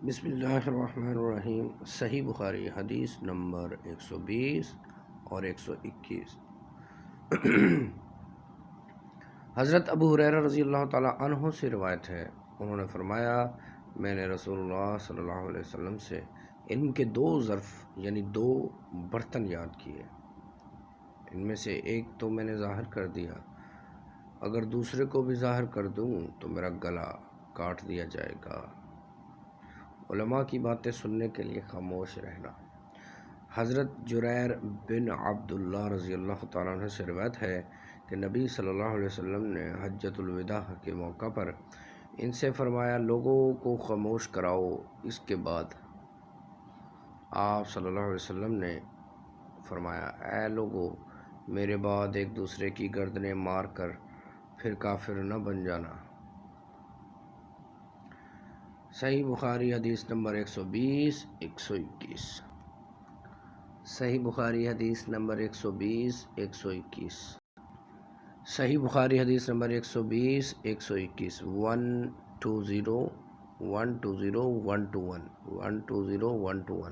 بسم اللہ الرحمن الرحیم۔ صحیح بخاری حدیث نمبر 120 اور 121۔ حضرت ابو ہریرہ رضی اللہ تعالیٰ عنہ سے روایت ہے، انہوں نے فرمایا میں نے رسول اللہ صلی اللہ علیہ وسلم سے علم کے 2 ظرف یعنی 2 برتن یاد کیے۔ ان میں سے ایک تو میں نے ظاہر کر دیا، اگر دوسرے کو بھی ظاہر کر دوں تو میرا گلا کاٹ دیا جائے گا۔ علماء کی باتیں سننے کے لیے خاموش رہنا۔ حضرت جریر بن عبداللہ رضی اللہ تعالیٰ عنہ سے روایت ہے کہ نبی صلی اللہ علیہ وسلم نے حجۃ الوداع کے موقع پر ان سے فرمایا لوگوں کو خاموش کراؤ۔ اس کے بعد آپ صلی اللہ علیہ وسلم نے فرمایا اے لوگو، میرے بعد ایک دوسرے کی گردنیں مار کر پھر کافر نہ بن جانا۔ صحیح بخاری حدیث نمبر 120 121۔ صحیح بخاری حدیث نمبر 120 121۔ صحیح بخاری حدیث نمبر 120 121 120 120 121 120 121۔